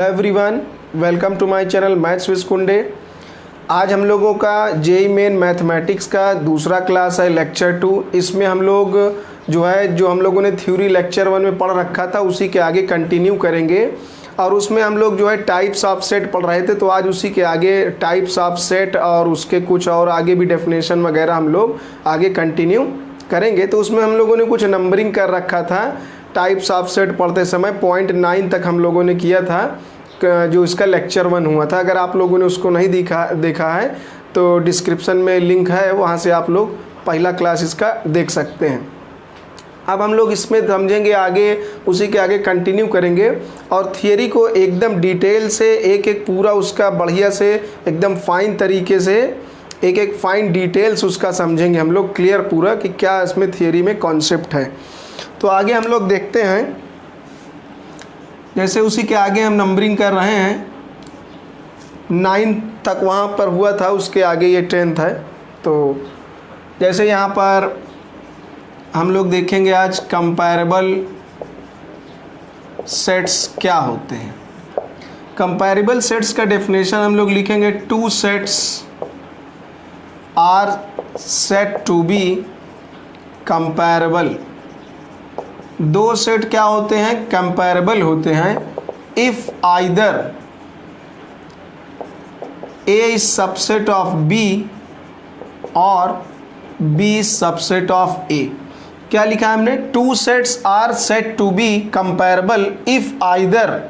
Everyone, welcome to my channel maths with Kunde. आज हम लोगों का जेई मेन मैथमेटिक्स का दूसरा क्लास है, लेक्चर 2। इसमें हम लोग जो हम लोगों ने थ्योरी लेक्चर 1 में पढ़ रखा था उसी के आगे कंटिन्यू करेंगे। और उसमें हम लोग टाइप्स ऑफ सेट पढ़ रहे थे, तो आज उसी के आगे टाइप्स ऑफ सेट और उसके कुछ और आगे भी डेफिनेशन वगैरह हम लोग आगे कंटिन्यू करेंगे। तो उसमें हम लोगों ने कुछ नंबरिंग कर रखा था। टाइप्स ऑफ सेट पढ़ते समय पॉइंट 9 तक हम लोगों ने किया था, जो इसका लेक्चर 1 हुआ था। अगर आप लोगों ने उसको नहीं देखा है तो डिस्क्रिप्शन में लिंक है, वहाँ से आप लोग पहला क्लास इसका देख सकते हैं। अब हम लोग इसमें समझेंगे आगे, उसी के आगे कंटिन्यू करेंगे और थियरी को एकदम डिटेल से एक एक पूरा उसका बढ़िया से एकदम फाइन तरीके से एक एक फाइन डिटेल्स उसका समझेंगे हम लोग क्लियर पूरा कि क्या इसमें थियरी में कॉन्सेप्ट है। तो आगे हम लोग देखते हैं, जैसे उसी के आगे हम नंबरिंग कर रहे हैं। 9 तक वहाँ पर हुआ था, उसके आगे ये 10th है। तो जैसे यहाँ पर हम लोग देखेंगे आज कंपैरेबल सेट्स क्या होते हैं। कंपैरेबल सेट्स का डेफिनेशन हम लोग लिखेंगे, 2 sets are said to be comparable. 2 set क्या होते हैं? कंपैरेबल होते हैं if either A is subset of B और B is subset of A. क्या लिखा है हमने? 2 sets are said to be comparable if either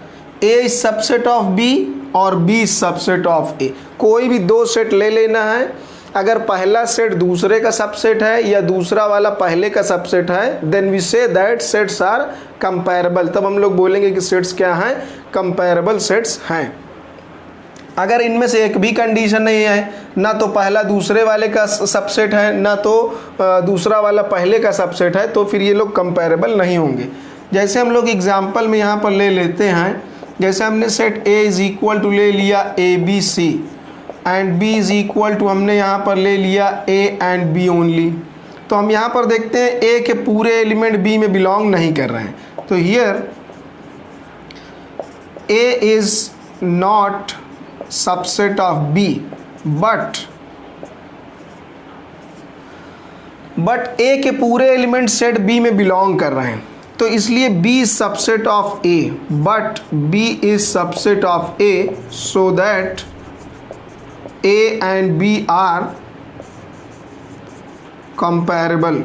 A is subset of B और B is subset of A. कोई भी 2 सेट ले लेना है। अगर पहला सेट दूसरे का सबसेट है या दूसरा वाला पहले का सबसेट है, then we say that sets are comparable. तब हम लोग बोलेंगे कि सेट्स क्या हैं? कंपैरेबल सेट्स हैं। अगर इनमें से एक भी कंडीशन नहीं है, ना तो पहला दूसरे वाले का सबसेट है ना तो दूसरा वाला पहले का सबसेट है, तो फिर ये लोग कंपैरेबल नहीं होंगे। जैसे हम लोग एग्जाम्पल में यहाँ पर ले लेते हैं, जैसे हमने set A is equal to ले लिया A B C and B is equal to हमने यहाँ पर ले लिया ए एंड बी ओनली। तो हम यहाँ पर देखते हैं ए के पूरे एलिमेंट बी में बिलोंग नहीं कर रहे हैं। तो here A is not subset of B but A के पूरे एलिमेंट सेट बी में बिलोंग कर रहे हैं। तो इसलिए B is subset of A but B is subset of A, so that A and B are comparable।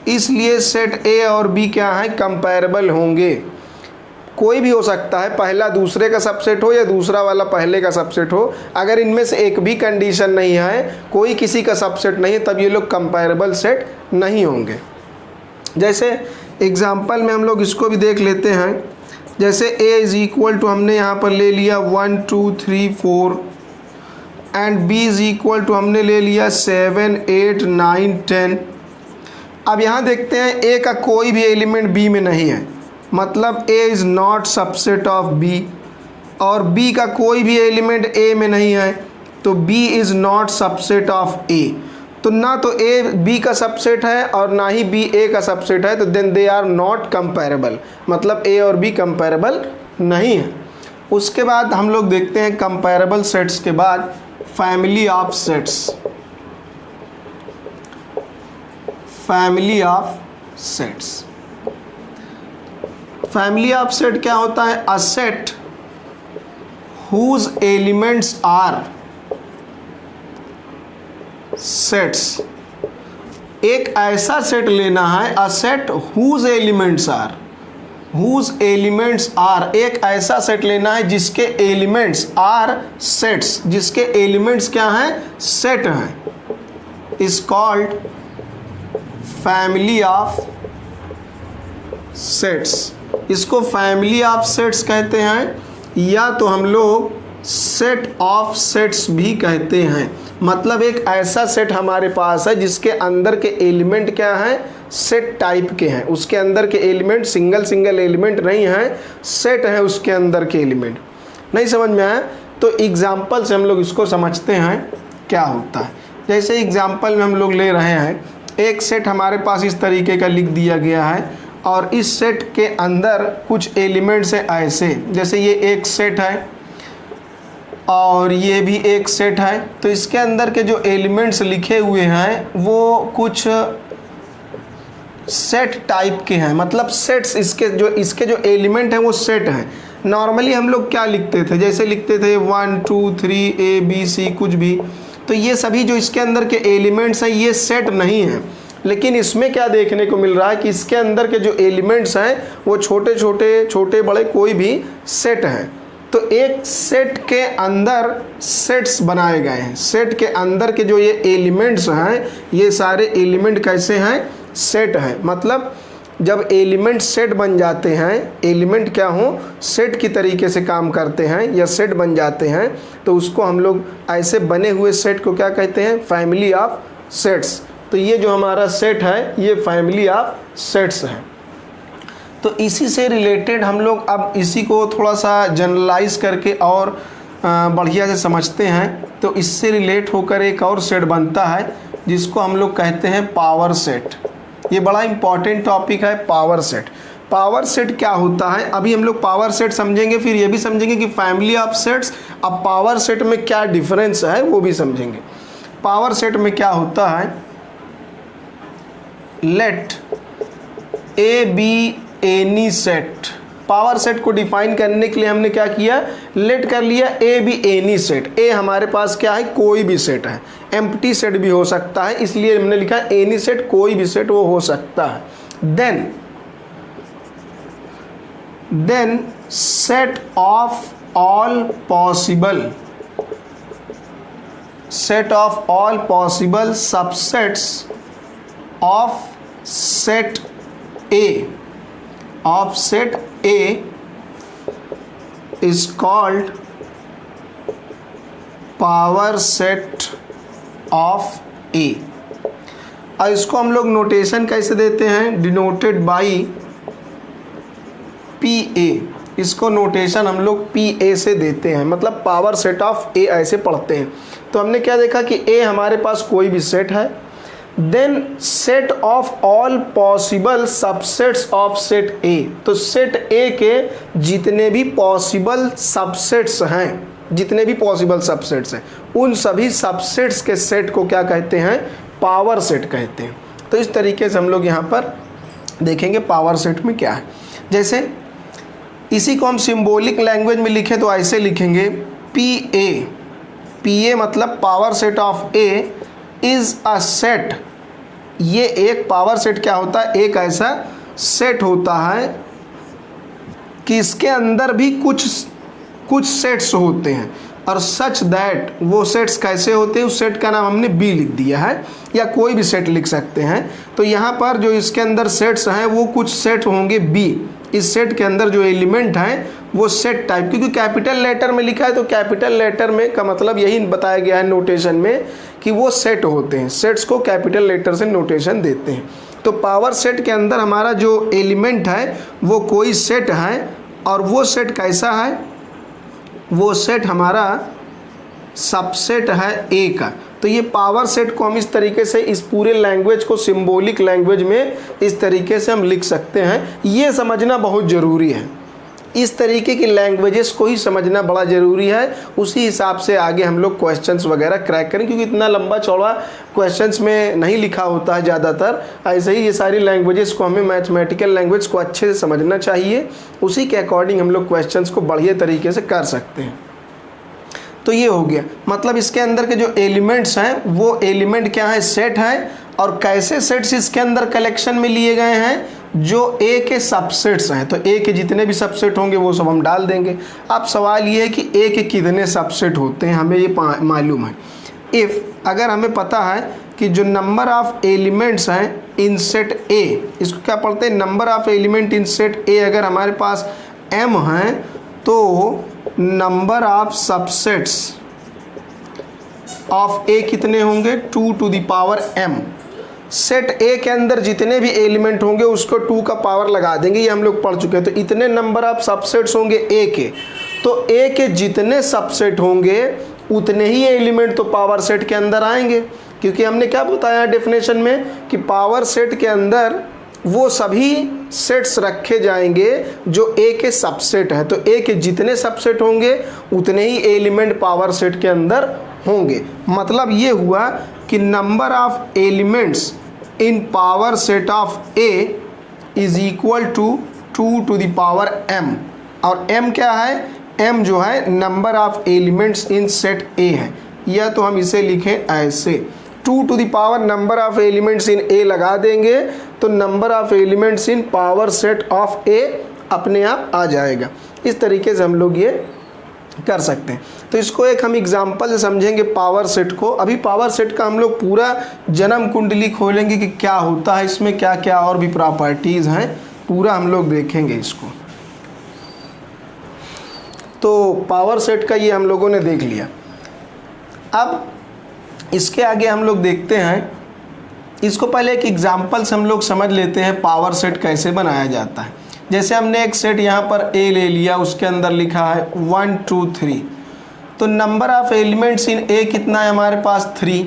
इसलिए set A और B क्या है? कंपैरेबल होंगे। कोई भी हो सकता है, पहला दूसरे का सबसेट हो या दूसरा वाला पहले का सबसेट हो। अगर इनमें से एक भी कंडीशन नहीं है, कोई किसी का सबसेट नहीं है, तब ये लोग कंपैरेबल सेट नहीं होंगे। जैसे एग्जाम्पल में हम लोग इसको भी देख लेते हैं। जैसे A इज इक्वल टू हमने यहाँ पर ले लिया 1 2 3 4 and b is equal to हमने ले लिया 7 8 9 10। अब यहाँ देखते हैं a का कोई भी एलिमेंट b में नहीं है, मतलब a is not subset of b, और b का कोई भी एलिमेंट a में नहीं है, तो b is not subset of a। तो ना तो a b का सबसेट है और ना ही b a का सबसेट है, तो then they are not comparable, मतलब a और b कंपैरेबल नहीं है। उसके बाद हम लोग देखते हैं कंपैरेबल सेट्स के बाद family of sets. Family of sets, family of set क्या होता है? A set whose elements are sets. एक ऐसा सेट लेना है, a set whose elements are, whose elements are, एक ऐसा सेट लेना है जिसके एलिमेंट्स आर सेट्स, जिसके एलिमेंट्स क्या हैं? सेट हैं, is called family of sets. इसको फैमिली ऑफ सेट्स कहते हैं, या तो हम लोग सेट ऑफ सेट्स भी कहते हैं। मतलब एक ऐसा सेट हमारे पास है जिसके अंदर के एलिमेंट क्या हैं? सेट टाइप के हैं। उसके अंदर के एलिमेंट सिंगल एलिमेंट नहीं हैं, सेट है उसके अंदर के एलिमेंट। नहीं समझ में आया? तो एग्जाम्पल से हम लोग इसको समझते हैं क्या होता है। जैसे एग्जाम्पल में हम लोग ले रहे हैं, एक सेट हमारे पास इस तरीके का लिख दिया गया है और इस सेट के अंदर कुछ एलिमेंट्स हैं ऐसे, जैसे ये एक सेट है और ये भी एक सेट है। तो इसके अंदर के जो एलिमेंट्स लिखे हुए हैं वो कुछ सेट टाइप के हैं, मतलब सेट्स, इसके जो एलिमेंट हैं वो सेट हैं। नॉर्मली हम लोग क्या लिखते थे, जैसे लिखते थे 1 2 3 ABC कुछ भी, तो ये सभी जो इसके अंदर के एलिमेंट्स हैं ये सेट नहीं है। लेकिन इसमें क्या देखने को मिल रहा है कि इसके अंदर के जो एलिमेंट्स हैं वो छोटे छोटे छोटे बड़े कोई भी सेट हैं। तो एक सेट के अंदर सेट्स बनाए गए हैं। सेट के अंदर के जो ये एलिमेंट्स हैं ये सारे एलिमेंट कैसे हैं, सेट हैं। मतलब जब एलिमेंट सेट बन जाते हैं, एलिमेंट क्या हो, सेट की तरीके से काम करते हैं या सेट बन जाते हैं, तो उसको हम लोग ऐसे बने हुए सेट को क्या कहते हैं, फैमिली ऑफ सेट्स। तो ये जो हमारा सेट है ये फैमिली ऑफ सेट्स है। तो इसी से रिलेटेड हम लोग अब इसी को थोड़ा सा जनरलाइज करके और बढ़िया से समझते हैं। तो इससे रिलेट होकर एक और सेट बनता है जिसको हम लोग कहते हैं पावर सेट। ये बड़ा इंपॉर्टेंट टॉपिक है, पावर सेट। पावर सेट क्या होता है, अभी हम लोग पावर सेट समझेंगे, फिर ये भी समझेंगे कि फैमिली ऑफ सेट्स, अब पावर सेट में क्या डिफरेंस है वो भी समझेंगे। पावर सेट में क्या होता है, let A be any set. Power set को डिफाइन करने के लिए हमने क्या किया, लेट कर लिया A be any set. A हमारे पास क्या है, कोई भी सेट है, एम्प्टी सेट भी हो सकता है, इसलिए हमने लिखा एनी सेट, कोई भी सेट वो हो सकता है। Then set of all possible, set of all possible subsets of set A, of set A is called power set of A। और इसको हम लोग नोटेशन कैसे देते हैं, डिनोटेड बाई PA। इसको नोटेशन हम लोग PA से देते हैं, मतलब पावर सेट ऑफ A ऐसे पढ़ते हैं। तो हमने क्या देखा कि A हमारे पास कोई भी सेट है, then set of all possible subsets of set A. तो सेट ए के जितने भी पॉसिबल सबसेट्स हैं, जितने भी पॉसिबल सबसेट्स हैं, उन सभी सबसेट्स के सेट को क्या कहते हैं, पावर सेट कहते हैं। तो इस तरीके से हम लोग यहाँ पर देखेंगे पावर सेट में क्या है। जैसे इसी को हम सिंबॉलिक लैंग्वेज में लिखें तो ऐसे लिखेंगे PA मतलब power set of A is a set. ये एक पावर सेट क्या होता है, एक ऐसा सेट होता है कि इसके अंदर भी कुछ सेट्स होते हैं, और सच दैट वो सेट्स कैसे होते हैं, उस सेट का नाम हमने बी लिख दिया है, या कोई भी सेट लिख सकते हैं। तो यहाँ पर जो इसके अंदर सेट्स हैं वो कुछ सेट होंगे बी। इस सेट के अंदर जो एलिमेंट हैं वो सेट टाइप, क्योंकि कैपिटल लेटर में लिखा है तो कैपिटल लेटर में का मतलब यही बताया गया है नोटेशन में कि वो सेट होते हैं। सेट्स को कैपिटल लेटर से नोटेशन देते हैं। तो पावर सेट के अंदर हमारा जो एलिमेंट है वो कोई सेट है, और वो सेट कैसा है, वो सेट हमारा सबसेट है ए का। तो ये पावर सेट को हम इस तरीके से, इस पूरे लैंग्वेज को सिंबॉलिक लैंग्वेज में इस तरीके से हम लिख सकते हैं। ये समझना बहुत ज़रूरी है, इस तरीके की लैंग्वेजेस को ही समझना बड़ा ज़रूरी है। उसी हिसाब से आगे हम लोग क्वेश्चंस वगैरह क्रैक करें, क्योंकि इतना लंबा चौड़ा क्वेश्चंस में नहीं लिखा होता है ज़्यादातर। ऐसे ही ये सारी लैंग्वेजेस को हमें, मैथमेटिकल लैंग्वेज को अच्छे से समझना चाहिए, उसी के अकॉर्डिंग हम लोग क्वेश्चंस को बढ़िया तरीके से कर सकते हैं। तो ये हो गया, मतलब इसके अंदर के जो एलिमेंट्स हैं वो एलिमेंट क्या है, सेट है, और कैसे सेट्स इसके अंदर कलेक्शन में लिए गए हैं, जो ए के सबसेट्स हैं। तो ए के जितने भी सबसेट होंगे वो सब हम डाल देंगे। अब सवाल ये है कि ए के कितने सबसेट होते हैं, हमें ये मालूम है। इफ़ अगर हमें पता है कि जो नंबर ऑफ एलिमेंट्स हैं इन सेट ए, इसको क्या पढ़ते हैं, number of element in set A, अगर हमारे पास m हैं तो number of subsets of A कितने होंगे, 2 to the power m। Set A के अंदर जितने भी एलिमेंट होंगे उसको 2 का पावर लगा देंगे, ये हम लोग पढ़ चुके हैं। तो इतने नंबर ऑफ सबसेट्स होंगे ए के, तो ए के जितने सबसेट होंगे उतने ही एलिमेंट तो पावर सेट के अंदर आएंगे, क्योंकि हमने क्या बताया डेफिनेशन में कि पावर सेट के अंदर वो सभी सेट्स रखे जाएंगे जो ए के सबसेट है। तो ए के जितने सबसेट होंगे उतने ही एलिमेंट पावर सेट के अंदर होंगे। मतलब ये हुआ कि number of elements in power set of A is equal to 2 to the power m। और m क्या है? m जो है number of elements in set A है, या तो हम इसे लिखें ऐसे 2 to the power number of elements in A लगा देंगे तो number of elements in power set of A अपने आप आ जाएगा। इस तरीके से हम लोग ये कर सकते हैं। तो इसको एक हम एग्जांपल से समझेंगे पावर सेट को। अभी पावर सेट का हम लोग पूरा जन्म कुंडली खोलेंगे कि क्या होता है इसमें, क्या क्या और भी प्रॉपर्टीज़ हैं, पूरा हम लोग देखेंगे इसको। तो पावर सेट का ये हम लोगों ने देख लिया। अब इसके आगे हम लोग देखते हैं, इसको पहले एक एग्जांपल से हम लोग समझ लेते हैं पावर सेट कैसे बनाया जाता है। जैसे हमने एक सेट यहाँ पर ए ले लिया, उसके अंदर लिखा है 1 2 3, तो number of elements in A कितना है हमारे पास 3।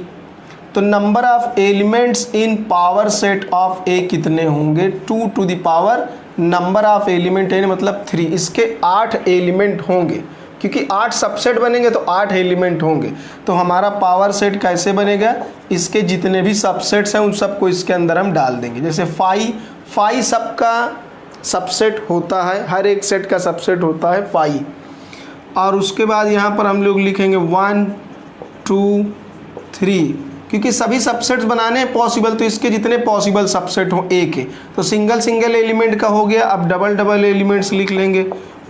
तो number of elements in power set of A कितने होंगे? 2 to the power number of element A मतलब 3। इसके 8 एलिमेंट होंगे, क्योंकि 8 सबसेट बनेंगे तो 8 एलिमेंट होंगे। तो हमारा पावर सेट कैसे बनेगा? इसके जितने भी सबसेट्स हैं उन सबको इसके अंदर हम डाल देंगे। जैसे 5 सबका सबसेट होता है, हर एक सेट का सबसेट होता है 5। और उसके बाद यहाँ पर हम लोग लिखेंगे 1 2 3, क्योंकि सभी सबसेट्स बनाने हैं पॉसिबल, तो इसके जितने पॉसिबल सबसेट हो ए के, तो सिंगल एलिमेंट का हो गया। अब डबल एलिमेंट्स लिख लेंगे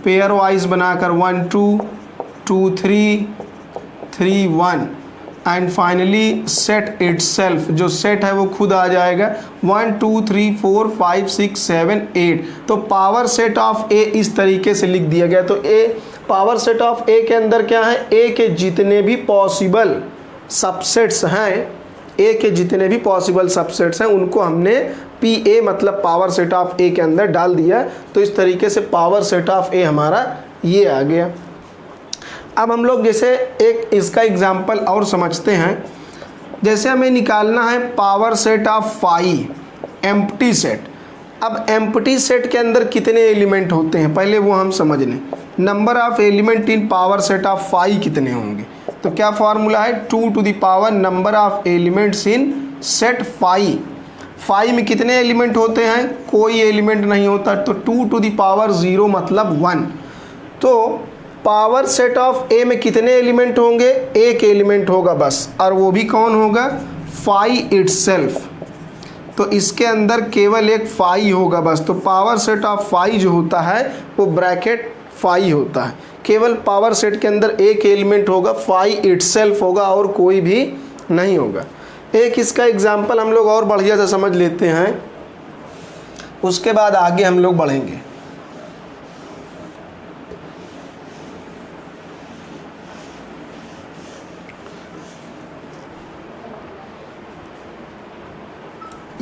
पेयर वाइज बनाकर 1 2 2 3 3 1 एंड फाइनली सेट इटसेल्फ, जो सेट है वो खुद आ जाएगा 1 2 3 4 5 6 7 8। तो पावर सेट ऑफ ए इस तरीके से लिख दिया गया। तो ए पावर सेट ऑफ ए के अंदर क्या है? ए के जितने भी पॉसिबल सबसेट्स हैं, ए के जितने भी पॉसिबल सबसेट्स हैं उनको हमने पी ए मतलब पावर सेट ऑफ ए के अंदर डाल दिया। तो इस तरीके से पावर सेट ऑफ ए हमारा ये आ गया। अब हम लोग जैसे एक इसका एग्जांपल और समझते हैं। जैसे हमें निकालना है power set of 5 empty set. अब एम्प्टी सेट के अंदर कितने एलिमेंट होते हैं पहले वो हम समझ लें। Number of element in power set of 5 कितने होंगे? तो क्या फार्मूला है? 2 to the power number of elements in set 5 में कितने एलिमेंट होते हैं? कोई एलिमेंट नहीं होता, तो 2 टू द पावर 0 मतलब 1। तो पावर सेट ऑफ ए में कितने एलिमेंट होंगे? एक एलिमेंट होगा बस, और वो भी कौन होगा? 5 इटसेल्फ। तो इसके अंदर केवल एक 5 होगा बस। तो पावर सेट ऑफ 5 जो होता है वो ब्रैकेट 5 होता है। केवल पावर सेट के अंदर एक एलिमेंट होगा, 5 इटसेल्फ होगा और कोई भी नहीं होगा। एक इसका एग्जाम्पल हम लोग और बढ़िया से समझ लेते हैं, उसके बाद आगे हम लोग बढ़ेंगे।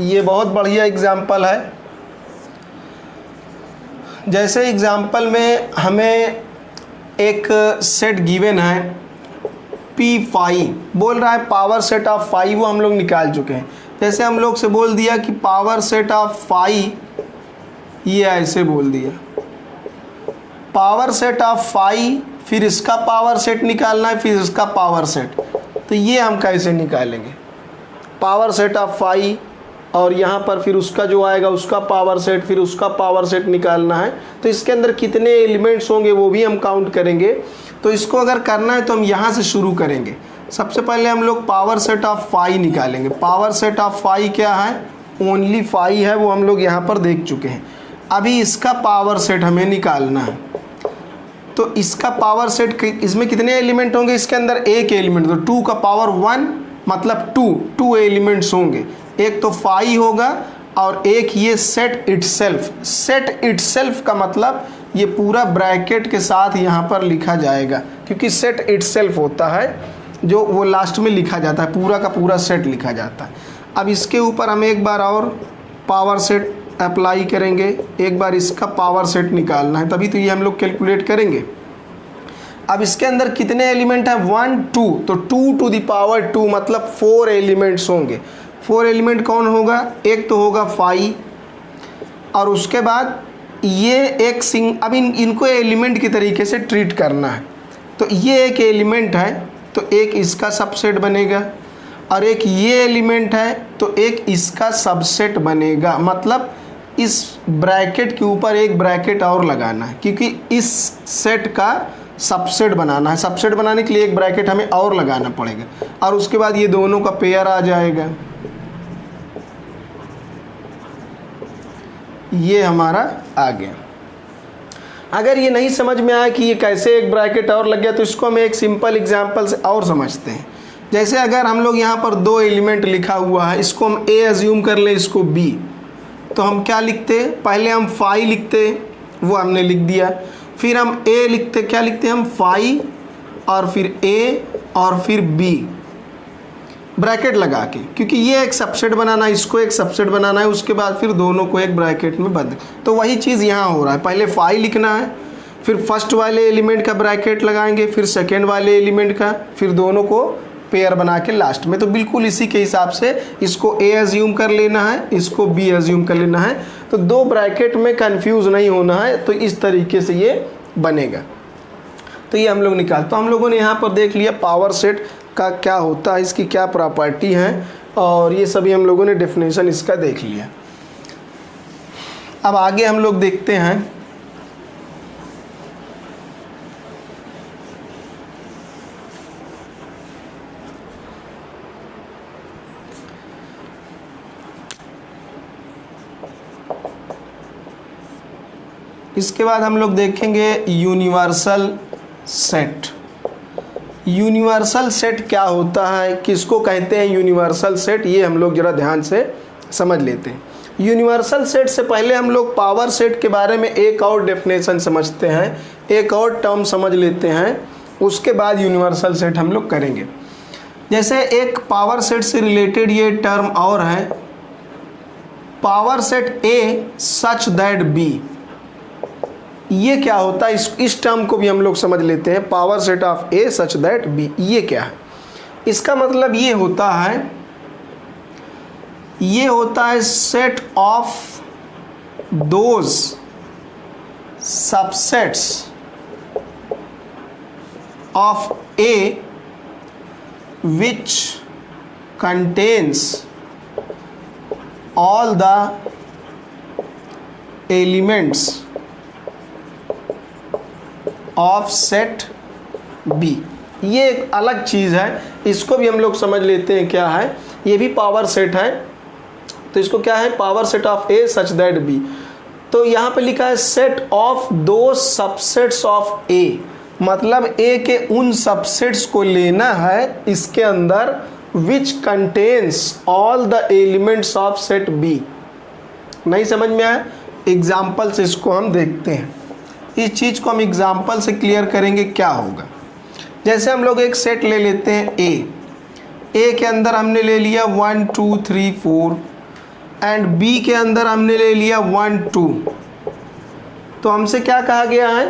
ये बहुत बढ़िया एग्जाम्पल है। जैसे एग्जाम्पल में हमें एक सेट गिवन है P5, बोल रहा है पावर सेट ऑफ 5, वो हम लोग निकाल चुके हैं। जैसे हम लोग से बोल दिया कि पावर सेट ऑफ 5, ये ऐसे बोल दिया पावर सेट ऑफ 5, फिर इसका पावर सेट निकालना है, फिर इसका पावर सेट। तो ये हम कैसे निकालेंगे? पावर सेट ऑफ 5 और यहाँ पर फिर उसका जो आएगा उसका पावर सेट, फिर उसका पावर सेट निकालना है। तो इसके अंदर कितने एलिमेंट्स होंगे वो भी हम काउंट करेंगे। तो इसको अगर करना है तो हम यहाँ से शुरू करेंगे। सबसे पहले हम लोग पावर सेट ऑफ 5 निकालेंगे। पावर सेट ऑफ 5 क्या है? ओनली 5 है, वो हम लोग यहाँ पर देख चुके हैं। अभी इसका पावर सेट हमें निकालना है। तो इसका पावर सेट, इसमें कितने एलिमेंट होंगे? इसके अंदर एक एलिमेंट, तो 2 का पावर 1 मतलब 2 एलिमेंट्स होंगे। एक तो 5 होगा और एक ये सेट इटसेल्फ। सेट इटसेल्फ का मतलब ये पूरा ब्रैकेट के साथ यहाँ पर लिखा जाएगा, क्योंकि सेट इटसेल्फ होता है जो वो लास्ट में लिखा जाता है, पूरा का पूरा सेट लिखा जाता है। अब इसके ऊपर हम एक बार और पावर सेट अप्लाई करेंगे, एक बार इसका पावर सेट निकालना है, तभी तो ये हम लोग कैलकुलेट करेंगे। अब इसके अंदर कितने एलिमेंट हैं? 1 2, तो 2 टू द पावर 2 मतलब 4 एलिमेंट्स होंगे। 4 एलिमेंट कौन होगा? एक तो होगा 5, और उसके बाद ये एक अब इनको एलिमेंट की तरीके से ट्रीट करना है। तो ये एक एलिमेंट है तो एक इसका सबसेट बनेगा, और एक ये एलिमेंट है तो एक इसका सबसेट बनेगा। मतलब इस ब्रैकेट के ऊपर एक ब्रैकेट और लगाना है, क्योंकि इस सेट का सबसेट बनाना है। सबसेट बनाने के लिए एक ब्रैकेट हमें और लगाना पड़ेगा, और उसके बाद ये दोनों का पेयर आ जाएगा। ये हमारा आ गया। अगर ये नहीं समझ में आया कि ये कैसे एक ब्रैकेट और लग गया, तो इसको हम एक सिंपल एग्जांपल से और समझते हैं। जैसे अगर हम लोग यहाँ पर दो एलिमेंट लिखा हुआ है, इसको हम ए अज्यूम कर लें, इसको बी, तो हम क्या लिखते, पहले हम फाई लिखते, वो हमने लिख दिया। फिर हम ए लिखते, क्या लिखते हम, फाई, और फिर ए, और फिर बी, ब्रैकेट लगा के, क्योंकि ये एक सबसेट बनाना है, इसको एक सबसेट बनाना है, उसके बाद फिर दोनों को एक ब्रैकेट में बंद। तो वही चीज़ यहाँ हो रहा है, पहले फाई लिखना है, फिर फर्स्ट वाले एलिमेंट का ब्रैकेट लगाएंगे, फिर सेकेंड वाले एलिमेंट का, फिर दोनों को पेयर बना के लास्ट में। तो बिल्कुल इसी के हिसाब से इसको ए अज्यूम कर लेना है, इसको बी अज्यूम कर लेना है। तो दो ब्रैकेट में कंफ्यूज नहीं होना है, तो इस तरीके से ये बनेगा। तो ये हम लोग निकाल, तो हम लोगों ने यहाँ पर देख लिया पावर सेट का क्या होता है, इसकी क्या प्रॉपर्टी है, और ये सभी हम लोगों ने डेफिनेशन इसका देख लिया। अब आगे हम लोग देखते हैं इसके बाद हम लोग देखेंगे यूनिवर्सल सेट। यूनिवर्सल सेट क्या होता है, किसको कहते हैं यूनिवर्सल सेट, ये हम लोग ज़रा ध्यान से समझ लेते हैं। यूनिवर्सल सेट से पहले हम लोग पावर सेट के बारे में एक और डेफिनेशन समझते हैं, एक और टर्म समझ लेते हैं, उसके बाद यूनिवर्सल सेट हम लोग करेंगे। जैसे एक पावर सेट से रिलेटेड ये टर्म और है, power set A such that B. ये क्या होता है, इस टर्म को भी हम लोग समझ लेते हैं। Power set of A such that B, ये क्या है, इसका मतलब ये होता है set of those subsets of A which contains all the elements of set B. ये एक अलग चीज़ है, इसको भी हम लोग समझ लेते हैं क्या है। ये भी पावर सेट है, तो इसको क्या है, power set of A such that B. तो यहाँ पे लिखा है set of those subsets of A, मतलब ए के उन सबसेट्स को लेना है इसके अंदर which contains all the elements of set B. नहीं समझ में आया, एग्जाम्पल से इसको हम देखते हैं। इस चीज़ को हम एग्जाम्पल से क्लियर करेंगे क्या होगा। जैसे हम लोग एक सेट ले लेते हैं ए के अंदर हमने ले लिया 1 2 3 4, एंड बी के अंदर हमने ले लिया 1 2। तो हमसे क्या कहा गया है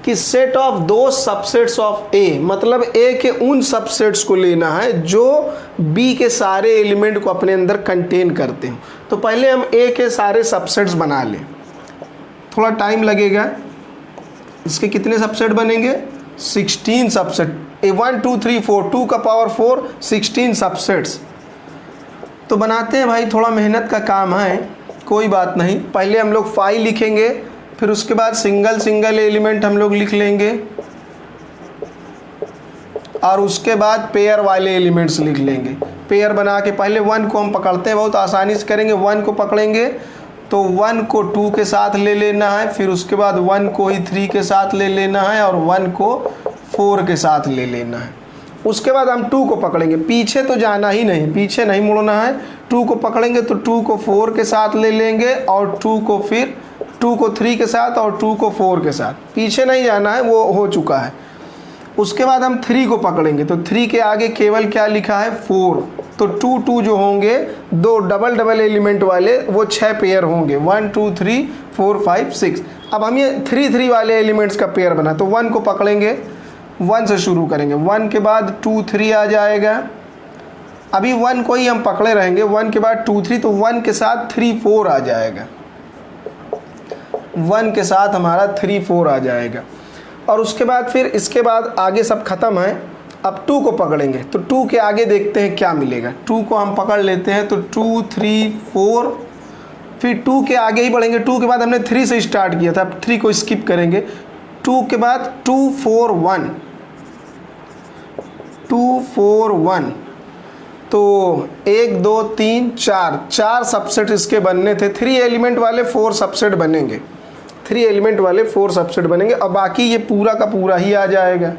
कि set of those subsets of A, मतलब ए के उन सबसेट्स को लेना है जो बी के सारे एलिमेंट को अपने अंदर कंटेन करते हो। तो पहले हम ए के सारे सबसेट्स बना लें, थोड़ा टाइम लगेगा। इसके कितने सबसेट बनेंगे, 16 सबसेट। 1 2 3 4, 2 का पावर 4, 16 सबसेट्स। तो बनाते हैं भाई, थोड़ा मेहनत का काम है, कोई बात नहीं। पहले हम लोग फाई लिखेंगे, फिर उसके बाद सिंगल एलिमेंट हम लोग लिख लेंगे, और उसके बाद पेयर वाले एलिमेंट्स लिख लेंगे। पेयर बना के पहले 1 को हम पकड़ते हैं, बहुत आसानी से करेंगे। 1 को पकड़ेंगे तो 1 को 2 के साथ ले लेना है, फिर उसके बाद 1 को ही 3 के साथ ले लेना है, और 1 को 4 के साथ ले लेना है। उसके बाद हम 2 को पकड़ेंगे, पीछे तो जाना ही नहीं, पीछे नहीं मुड़ना है। 2 को पकड़ेंगे तो 2 को 4 के साथ ले लेंगे, और 2 को फिर 2 को 3 के साथ, और 2 को 4 के साथ। पीछे नहीं जाना है, वो हो चुका है। उसके बाद हम 3 को पकड़ेंगे, तो 3 के आगे केवल क्या लिखा है, 4। तो 2 2 जो होंगे, दो डबल एलिमेंट वाले, वो 6 पेयर होंगे, 1 2 3 4 5 6। अब हम ये 3 3 वाले एलिमेंट्स का पेयर बना, तो 1 को पकड़ेंगे, 1 से शुरू करेंगे, 1 के बाद 2 3 आ जाएगा। अभी 1 को ही हम पकड़े रहेंगे, 1 के बाद 2 3, तो 1 के साथ 3 4 आ जाएगा। 1 के साथ हमारा 3 4 आ जाएगा। और उसके बाद फिर इसके बाद आगे सब ख़त्म है। अब 2 को पकड़ेंगे तो 2 के आगे देखते हैं क्या मिलेगा। 2 को हम पकड़ लेते हैं तो 2 3 4, फिर 2 के आगे ही बढ़ेंगे। 2 के बाद हमने 3 से स्टार्ट किया था, अब 3 को स्किप करेंगे। 2 के बाद 2 4 1, 2 4 1, तो 1 2 3 4, 4 सबसेट इसके बनने थे। 3 एलिमेंट वाले 4 सबसेट बनेंगे, 3 एलिमेंट वाले 4 सबसेट बनेंगे। और बाकी ये पूरा का पूरा ही आ जाएगा।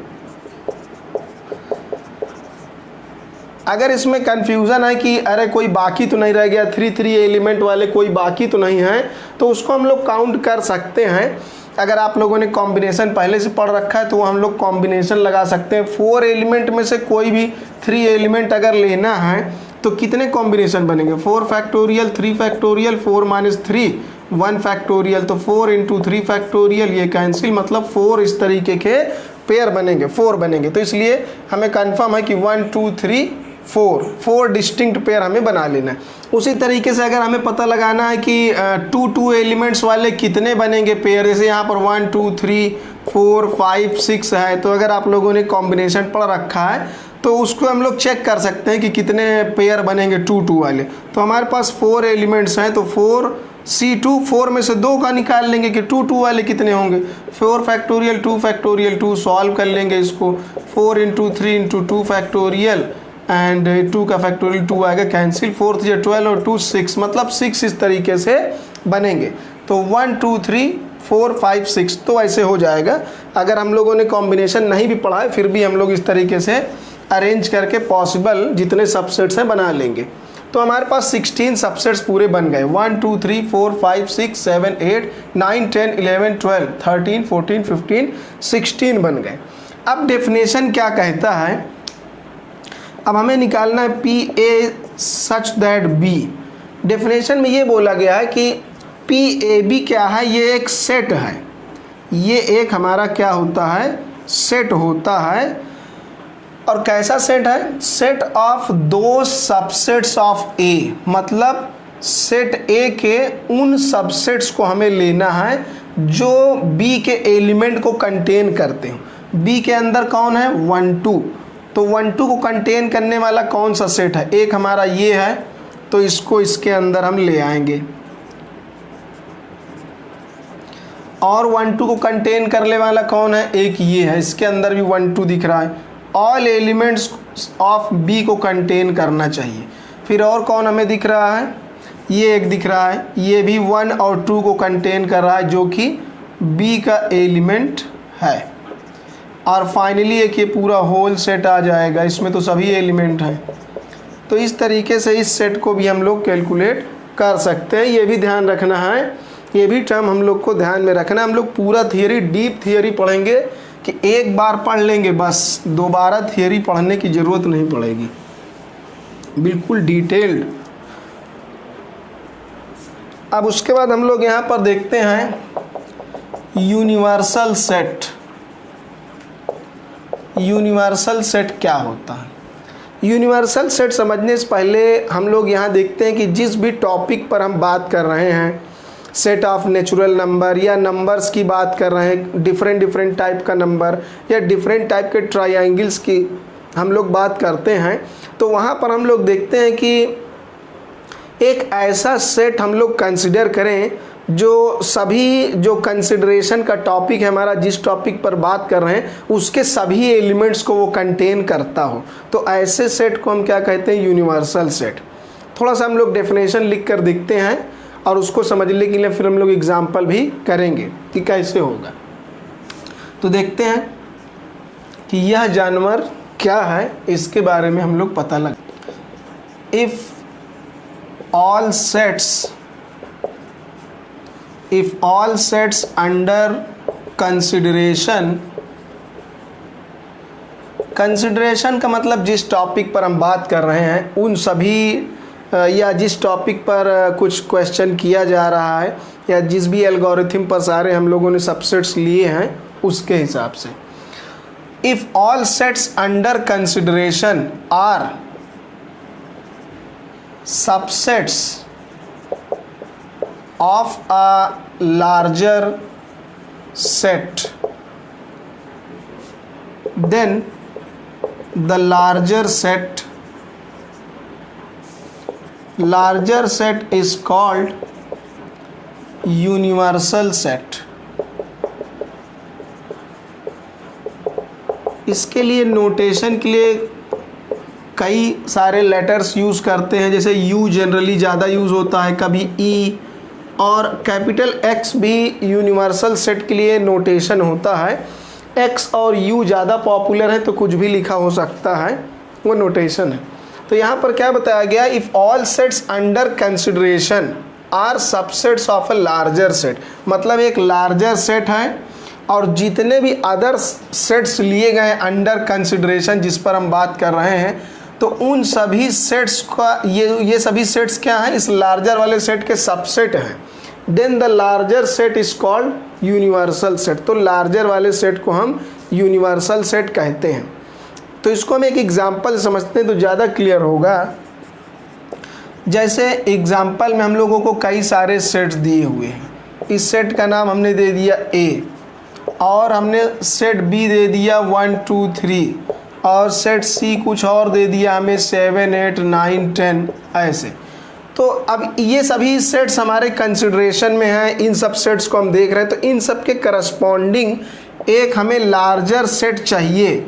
अगर इसमें कन्फ्यूज़न है कि अरे कोई बाकी तो नहीं रह गया, 3 एलिमेंट वाले कोई बाकी तो नहीं है, तो उसको हम लोग काउंट कर सकते हैं। अगर आप लोगों ने कॉम्बिनेशन पहले से पढ़ रखा है तो हम लोग कॉम्बिनेशन लगा सकते हैं। 4 एलिमेंट में से कोई भी 3 एलिमेंट अगर लेना है तो कितने कॉम्बिनेशन बनेंगे? 4 फैक्टोरियल, 3 फैक्टोरियल, 4 माइनस 3 1 फैक्टोरियल, तो 4 इंटू 3 फैक्टोरियल, ये कैंसिल, मतलब 4 इस तरीके के पेयर बनेंगे, 4 बनेंगे। तो इसलिए हमें कन्फर्म है कि 1 2 3 4 डिस्टिंक्ट पेयर हमें बना लेना है। उसी तरीके से अगर हमें पता लगाना है कि 2 एलिमेंट्स वाले कितने बनेंगे पेयर, जैसे यहाँ पर 1 2 3 4 5 6 है, तो अगर आप लोगों ने कॉम्बिनेशन पढ़ रखा है तो उसको हम लोग चेक कर सकते हैं कि कितने पेयर बनेंगे 2 वाले। तो हमारे पास 4 एलिमेंट्स हैं, तो 4 C2, 4 में से 2 का निकाल लेंगे कि 2 वाले कितने होंगे। 4 फैक्टोरियल 2 फैक्टोरियल 2, सॉल्व कर लेंगे इसको। 4 इंटू 3 इंटू 2 फैक्टोरियल एंड 2 का फैक्टोरियल 2 आएगा, कैंसिल। 4 3 12 और 2 6, मतलब 6 इस तरीके से बनेंगे। तो 1 2 3 4 5 6 तो ऐसे हो जाएगा। अगर हम लोगों ने कॉम्बिनेशन नहीं भी पढ़ा है फिर भी हम लोग इस तरीके से अरेंज करके पॉसिबल जितने सबसेट्स हैं बना लेंगे। तो हमारे पास 16 सबसेट्स पूरे बन गए। 1 2 3 4 5 6 7 8 9 10 11 12 13 14 15 16 बन गए। अब डेफिनेशन क्या कहता है, अब हमें निकालना है P A such that B. Definition में ये बोला गया है कि पी ए बी क्या है, ये एक सेट है। ये एक हमारा क्या होता है, सेट होता है। और कैसा सेट है? Set of those subsets of A, मतलब सेट ए के उन सबसेट्स को हमें लेना है जो बी के एलिमेंट को कंटेन करते हो। बी के अंदर कौन है? 1 2, तो 1 2 को कंटेन करने वाला कौन सा सेट है? एक हमारा ये है, तो इसको इसके अंदर हम ले आएंगे। और 1 2 को कंटेन करने वाला कौन है? एक ये है, इसके अंदर भी 1 2 दिख रहा है। ऑल एलिमेंट्स ऑफ बी को कंटेन करना चाहिए। फिर और कौन हमें दिख रहा है? ये एक दिख रहा है, ये भी 1 और 2 को कंटेन कर रहा है, जो कि बी का एलिमेंट है। और फाइनली एक ये पूरा होल सेट आ जाएगा, इसमें तो सभी एलिमेंट हैं। तो इस तरीके से इस सेट को भी हम लोग कैलकुलेट कर सकते हैं। ये भी ध्यान रखना है, ये भी टर्म हम लोग को ध्यान में रखना है। हम लोग पूरा थियरी, डीप थियरी पढ़ेंगे कि एक बार पढ़ लेंगे बस, दोबारा थियरी पढ़ने की ज़रूरत नहीं पड़ेगी, बिल्कुल डिटेल्ड। अब उसके बाद हम लोग यहाँ पर देखते हैं यूनिवर्सल सेट। यूनिवर्सल सेट क्या होता है? यूनिवर्सल सेट समझने से पहले हम लोग यहाँ देखते हैं कि जिस भी टॉपिक पर हम बात कर रहे हैं, सेट ऑफ नेचुरल नंबर या नंबर्स की बात कर रहे हैं, डिफरेंट टाइप का नंबर या डिफरेंट टाइप के ट्रायंगल्स की हम लोग बात करते हैं, तो वहाँ पर हम लोग देखते हैं कि एक ऐसा सेट हम लोग कंसिडर करें जो सभी, जो कंसिडरेशन का टॉपिक है हमारा, जिस टॉपिक पर बात कर रहे हैं उसके सभी एलिमेंट्स को वो कंटेन करता हो। तो ऐसे सेट को हम क्या कहते हैं? Universal set. थोड़ा सा हम लोग डेफिनेशन लिख कर देखते हैं और उसको समझने के लिए फिर हम लोग एग्जाम्पल भी करेंगे कि कैसे होगा। तो देखते हैं कि यह जानवर क्या है, इसके बारे में हम लोग पता लगा। If all sets under consideration का मतलब जिस टॉपिक पर हम बात कर रहे हैं उन सभी, या जिस टॉपिक पर कुछ क्वेश्चन किया जा रहा है, या जिस भी एल्गोरिथम पर सारे हम लोगों ने सबसेट्स लिए हैं उसके हिसाब से। If all sets under consideration are subsets of a larger set, then the larger set is called universal set. इसके लिए नोटेशन के लिए कई सारे लेटर्स यूज़ करते हैं, जैसे U जनरली ज़्यादा यूज़ होता है, कभी E, और कैपिटल X भी यूनिवर्सल सेट के लिए नोटेशन होता है। X और U ज़्यादा पॉपुलर है तो कुछ भी लिखा हो सकता है, वो नोटेशन है। तो यहाँ पर क्या बताया गया, if all sets under consideration are subsets of a larger set, मतलब एक लार्जर सेट है और जितने भी अदर सेट्स लिए गए अंडर कंसिडरेशन जिस पर हम बात कर रहे हैं, तो उन सभी सेट्स का ये सभी सेट्स क्या हैं, इस लार्जर वाले सेट के सबसेट हैं। Then the larger set is called universal set, तो लार्जर वाले सेट को हम यूनिवर्सल सेट कहते हैं। तो इसको हम एक एग्जांपल समझते हैं तो ज़्यादा क्लियर होगा। जैसे एग्जांपल में हम लोगों को कई सारे सेट्स दिए हुए हैं, इस सेट का नाम हमने दे दिया A, और हमने सेट B दे दिया 1 2 3, और सेट C कुछ और दे दिया हमें 7 8 9 10 ऐसे। तो अब ये सभी सेट्स हमारे कंसिडरेशन में हैं, इन सब सेट्स को हम देख रहे हैं, तो इन सब के करस्पॉन्डिंग एक हमें लार्जर सेट चाहिए।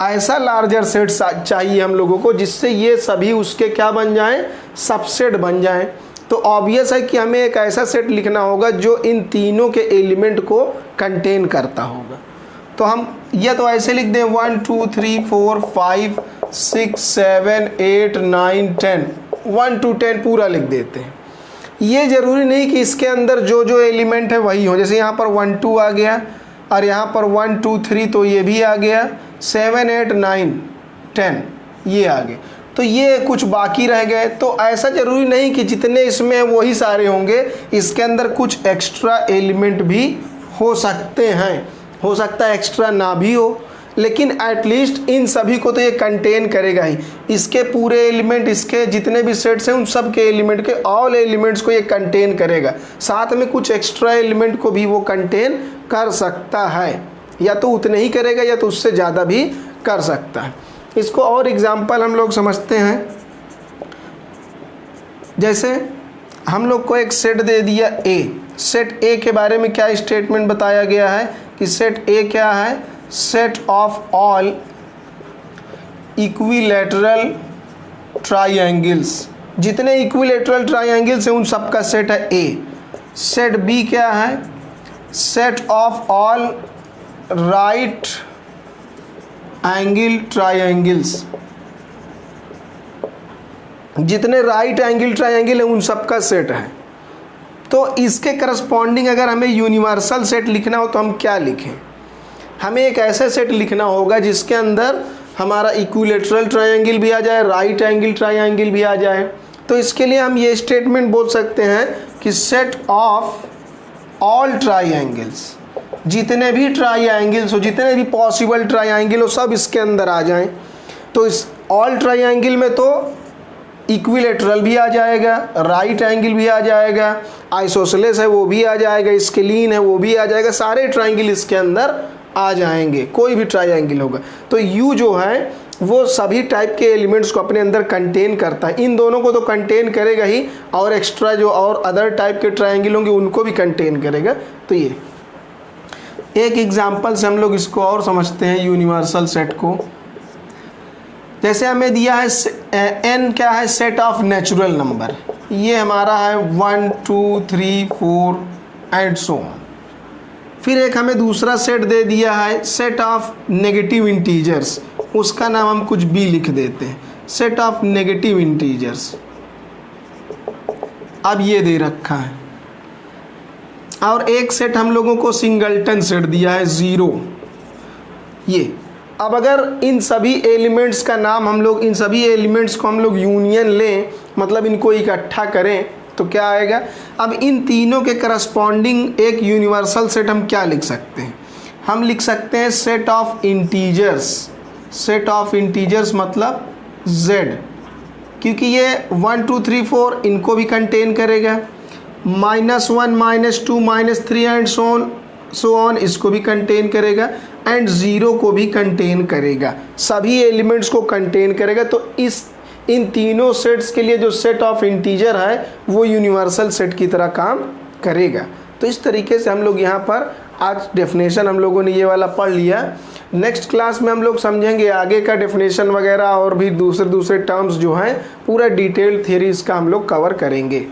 ऐसा लार्जर सेट चाहिए हम लोगों को जिससे ये सभी उसके क्या बन जाएं, सबसेट बन जाएं। तो ऑब्वियस है कि हमें एक ऐसा सेट लिखना होगा जो इन तीनों के एलिमेंट को कंटेन करता होगा। तो हम ये तो ऐसे लिख दें 1 2 3 4 5 6 7 8 9 10, 1 to 10 पूरा लिख देते हैं। ये ज़रूरी नहीं कि इसके अंदर जो जो एलिमेंट है वही हो, जैसे यहाँ पर 1 2 आ गया और यहाँ पर 1 2 3 तो ये भी आ गया, 7 8 9 10 ये आ गए, तो ये कुछ बाकी रह गए। तो ऐसा ज़रूरी नहीं कि जितने इसमें वही सारे होंगे, इसके अंदर कुछ एक्स्ट्रा एलिमेंट भी हो सकते हैं, हो सकता है एक्स्ट्रा ना भी हो, लेकिन एटलीस्ट इन सभी को तो ये कंटेन करेगा ही। इसके पूरे एलिमेंट, इसके जितने भी सेट्स हैं उन सब के एलिमेंट के ऑल एलिमेंट्स को ये कंटेन करेगा, साथ में कुछ एक्स्ट्रा एलिमेंट को भी वो कंटेन कर सकता है, या तो उतने ही करेगा या तो उससे ज़्यादा भी कर सकता है। इसको और एग्जांपल हम लोग समझते हैं। जैसे हम लोग को एक सेट दे दिया A, सेट A के बारे में क्या स्टेटमेंट बताया गया है कि सेट A क्या है, सेट ऑफ ऑल इक्विलैटरल ट्राइएंगल्स, जितने इक्विलैटरल ट्राइएंगल्स हैं उन सब का सेट है A। सेट B क्या है, set of all right angle triangles, जितने राइट एंगल ट्राइएंगल हैं उन सब का सेट है। तो इसके करस्पॉन्डिंग अगर हमें यूनिवर्सल सेट लिखना हो तो हम क्या लिखें, हमें एक ऐसा सेट लिखना होगा जिसके अंदर हमारा इक्विलैटरल ट्राइएंगल भी आ जाए, राइट एंगल ट्राइएंगल भी आ जाए। तो इसके लिए हम ये स्टेटमेंट बोल सकते हैं कि सेट ऑफ ऑल ट्राइएंगल्स, जितने भी ट्राइएंगल्स हो, जितने भी पॉसिबल ट्राइएंगल हो सब इसके अंदर आ जाएं। तो इस ऑल ट्राइएंगल में तो इक्विलैटरल भी आ जाएगा, राइट एंगल भी आ जाएगा, आइसोसेलेस है वो भी आ जाएगा, स्केलीन है वो भी आ जाएगा, सारे ट्राइएंगल इसके अंदर आ जाएंगे, कोई भी ट्राइएंगल होगा। तो U जो है वो सभी टाइप के एलिमेंट्स को अपने अंदर कंटेन करता है, इन दोनों को तो कंटेन करेगा ही, और एक्स्ट्रा जो और अदर टाइप के ट्राइएंगल होंगे उनको भी कंटेन करेगा। तो ये एक एग्जांपल से हम लोग इसको और समझते हैं यूनिवर्सल सेट को। जैसे हमें दिया है n क्या है, सेट ऑफ नेचुरल नंबर, ये हमारा है 1 2 3 4 एंड सो ऑन। फिर एक हमें दूसरा सेट दे दिया है सेट ऑफ नेगेटिव इंटीजर्स, उसका नाम हम कुछ भी लिख देते हैं, सेट ऑफ नेगेटिव इंटीजर्स। अब ये दे रखा है, और एक सेट हम लोगों को सिंगलटन सेट दिया है 0 ये। अब अगर इन सभी एलिमेंट्स का नाम हम लोग, इन सभी एलिमेंट्स को हम लोग यूनियन लें, मतलब इनको इकट्ठा करें, तो क्या आएगा। अब इन तीनों के करस्पॉन्डिंग एक यूनिवर्सल सेट हम क्या लिख सकते हैं, हम लिख सकते हैं set of integers. Set of integers मतलब Z, क्योंकि ये 1 2 3 4 इनको भी कंटेन करेगा, -1 -2 -3 एंड सो ऑन इसको भी कंटेन करेगा एंड 0 को भी कंटेन करेगा, सभी एलिमेंट्स को कंटेन करेगा। तो इन तीनों सेट्स के लिए जो सेट ऑफ इंटीजर है वो यूनिवर्सल सेट की तरह काम करेगा। तो इस तरीके से हम लोग यहाँ पर आज डेफिनेशन हम लोगों ने ये वाला पढ़ लिया। नेक्स्ट क्लास में हम लोग समझेंगे आगे का डेफिनेशन वगैरह और भी दूसरे टर्म्स जो हैं, पूरा डिटेल थ्योरी इसका हम लोग कवर करेंगे।